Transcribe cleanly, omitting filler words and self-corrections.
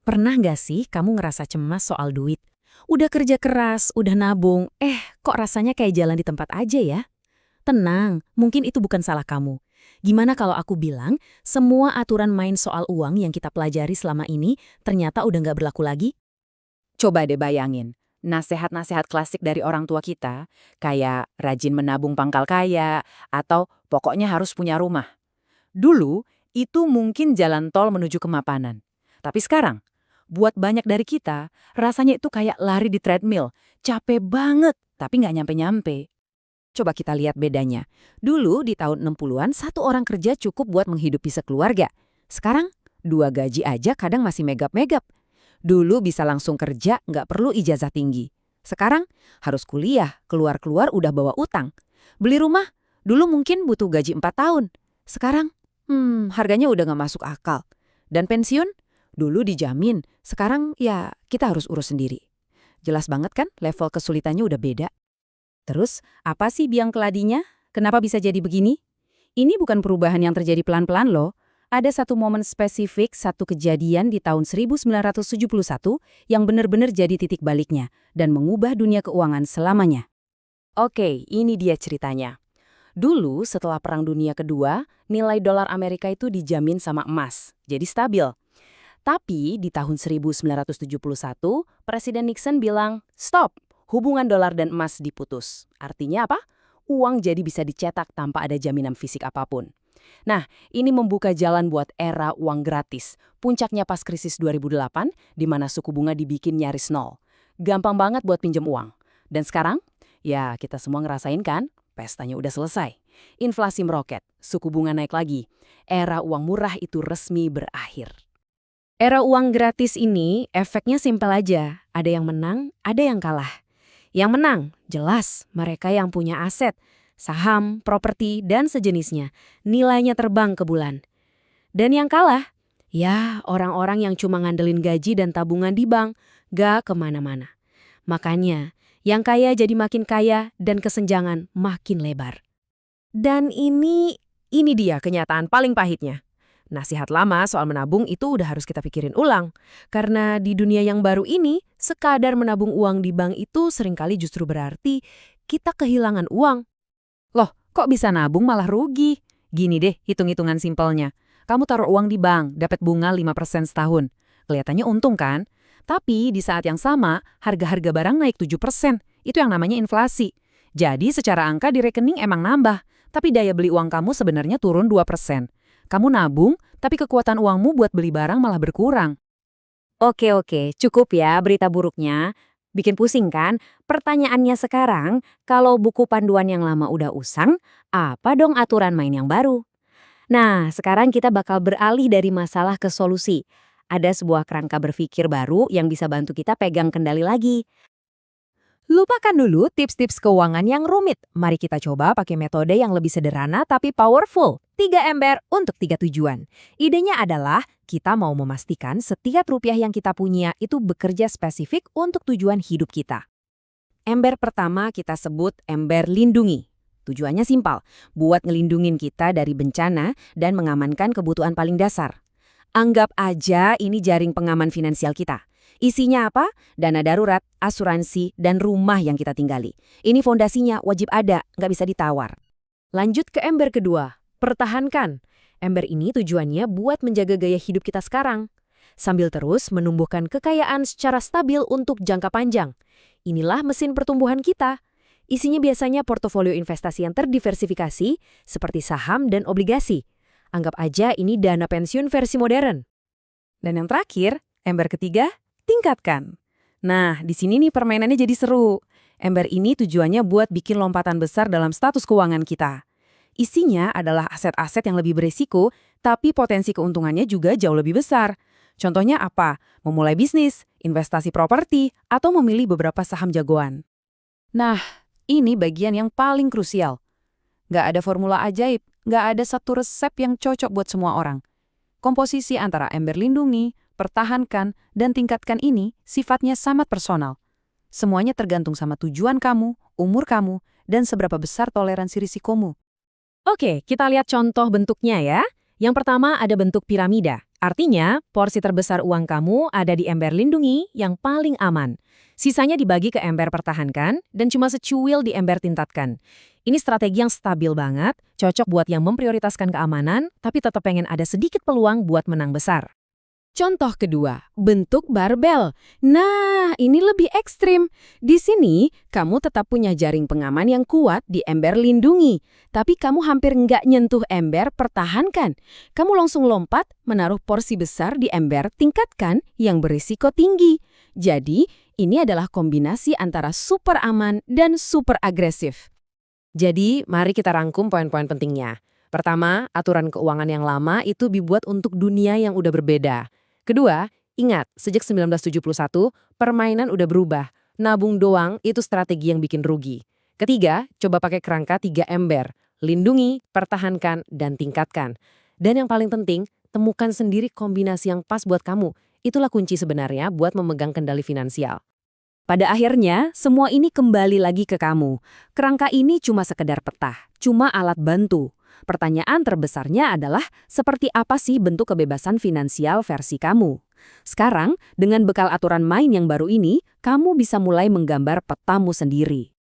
Pernah nggak sih kamu ngerasa cemas soal duit? Udah kerja keras, udah nabung, kok rasanya kayak jalan di tempat aja ya? Tenang, mungkin itu bukan salah kamu. Gimana kalau aku bilang, semua aturan main soal uang yang kita pelajari selama ini ternyata udah nggak berlaku lagi? Coba deh bayangin, nasehat-nasehat klasik dari orang tua kita, kayak rajin menabung pangkal kaya, atau pokoknya harus punya rumah. Dulu, itu mungkin jalan tol menuju kemapanan. Tapi sekarang, buat banyak dari kita, rasanya itu kayak lari di treadmill. Capek banget, tapi nggak nyampe-nyampe. Coba kita lihat bedanya. Dulu di tahun 60-an, satu orang kerja cukup buat menghidupi sekeluarga. Sekarang, dua gaji aja kadang masih megap-megap. Dulu bisa langsung kerja, nggak perlu ijazah tinggi. Sekarang, harus kuliah, keluar-keluar udah bawa utang. Beli rumah, dulu mungkin butuh gaji 4 tahun. Sekarang, harganya udah nggak masuk akal. Dan pensiun, dulu dijamin. Sekarang, ya kita harus urus sendiri. Jelas banget kan level kesulitannya udah beda. Terus, apa sih biang keladinya? Kenapa bisa jadi begini? Ini bukan perubahan yang terjadi pelan-pelan loh. Ada satu momen spesifik, satu kejadian di tahun 1971 yang benar-benar jadi titik baliknya dan mengubah dunia keuangan selamanya. Oke, ini dia ceritanya. Dulu, setelah Perang Dunia Kedua, nilai dolar Amerika itu dijamin sama emas, jadi stabil. Tapi di tahun 1971, Presiden Nixon bilang, "Stop, hubungan dolar dan emas diputus." Artinya apa? Uang jadi bisa dicetak tanpa ada jaminan fisik apapun. Nah, ini membuka jalan buat era uang gratis. Puncaknya pas krisis 2008, di mana suku bunga dibikin nyaris nol. Gampang banget buat pinjam uang. Dan sekarang, ya kita semua ngerasain kan, pestanya udah selesai. Inflasi meroket, suku bunga naik lagi. Era uang murah itu resmi berakhir. Era uang gratis ini efeknya simpel aja. Ada yang menang, ada yang kalah. Yang menang, jelas mereka yang punya aset, saham, properti, dan sejenisnya. Nilainya terbang ke bulan. Dan yang kalah, ya orang-orang yang cuma ngandelin gaji dan tabungan di bank, gak kemana-mana. Makanya, yang kaya jadi makin kaya dan kesenjangan makin lebar. Dan ini dia kenyataan paling pahitnya. Nasihat lama soal menabung itu udah harus kita pikirin ulang. Karena di dunia yang baru ini, sekadar menabung uang di bank itu seringkali justru berarti kita kehilangan uang. Loh, kok bisa nabung malah rugi? Gini deh, hitung-hitungan simpelnya. Kamu taruh uang di bank, dapat bunga 5% setahun. Kelihatannya untung kan? Tapi di saat yang sama, harga-harga barang naik 7%. Itu yang namanya inflasi. Jadi secara angka di rekening emang nambah, tapi daya beli uang kamu sebenarnya turun 2%. Kamu nabung, tapi kekuatan uangmu buat beli barang malah berkurang. Oke, cukup ya berita buruknya. Bikin pusing kan? Pertanyaannya sekarang, kalau buku panduan yang lama udah usang, apa dong aturan main yang baru? Nah, sekarang kita bakal beralih dari masalah ke solusi. Ada sebuah kerangka berpikir baru yang bisa bantu kita pegang kendali lagi. Lupakan dulu tips-tips keuangan yang rumit. Mari kita coba pakai metode yang lebih sederhana tapi powerful. 3 ember untuk 3 tujuan. Idenya adalah kita mau memastikan setiap rupiah yang kita punya itu bekerja spesifik untuk tujuan hidup kita. Ember pertama kita sebut ember lindungi. Tujuannya simpel, buat ngelindungin kita dari bencana dan mengamankan kebutuhan paling dasar. Anggap aja ini jaring pengaman finansial kita. Isinya apa? Dana darurat, asuransi, dan rumah yang kita tinggali. Ini fondasinya wajib ada, nggak bisa ditawar. Lanjut ke ember kedua, pertahankan. Ember ini tujuannya buat menjaga gaya hidup kita sekarang, sambil terus menumbuhkan kekayaan secara stabil untuk jangka panjang. Inilah mesin pertumbuhan kita. Isinya biasanya portofolio investasi yang terdiversifikasi, seperti saham dan obligasi. Anggap aja ini dana pensiun versi modern. Dan yang terakhir, ember ketiga, tingkatkan. Nah, di sini nih permainannya jadi seru. Ember ini tujuannya buat bikin lompatan besar dalam status keuangan kita. Isinya adalah aset-aset yang lebih berisiko, tapi potensi keuntungannya juga jauh lebih besar. Contohnya apa? Memulai bisnis, investasi properti, atau memilih beberapa saham jagoan. Nah, ini bagian yang paling krusial. Nggak ada formula ajaib, nggak ada satu resep yang cocok buat semua orang. Komposisi antara ember lindungi, pertahankan, dan tingkatkan ini sifatnya sangat personal. Semuanya tergantung sama tujuan kamu, umur kamu, dan seberapa besar toleransi risikomu. Oke, kita lihat contoh bentuknya ya. Yang pertama ada bentuk piramida. Artinya, porsi terbesar uang kamu ada di ember lindungi yang paling aman. Sisanya dibagi ke ember pertahankan dan cuma secuil di ember tingkatkan. Ini strategi yang stabil banget, cocok buat yang memprioritaskan keamanan, tapi tetap pengen ada sedikit peluang buat menang besar. Contoh kedua, bentuk barbel. Nah, ini lebih ekstrim. Di sini, kamu tetap punya jaring pengaman yang kuat di ember lindungi. Tapi kamu hampir nggak nyentuh ember pertahankan. Kamu langsung lompat, menaruh porsi besar di ember tingkatkan yang berisiko tinggi. Jadi, ini adalah kombinasi antara super aman dan super agresif. Jadi, mari kita rangkum poin-poin pentingnya. Pertama, aturan keuangan yang lama itu dibuat untuk dunia yang udah berbeda. Kedua, ingat, sejak 1971, permainan udah berubah. Nabung doang itu strategi yang bikin rugi. Ketiga, coba pakai kerangka 3 ember. Lindungi, pertahankan, dan tingkatkan. Dan yang paling penting, temukan sendiri kombinasi yang pas buat kamu. Itulah kunci sebenarnya buat memegang kendali finansial. Pada akhirnya, semua ini kembali lagi ke kamu. Kerangka ini cuma sekedar peta, cuma alat bantu. Pertanyaan terbesarnya adalah, seperti apa sih bentuk kebebasan finansial versi kamu? Sekarang, dengan bekal aturan main yang baru ini, kamu bisa mulai menggambar petamu sendiri.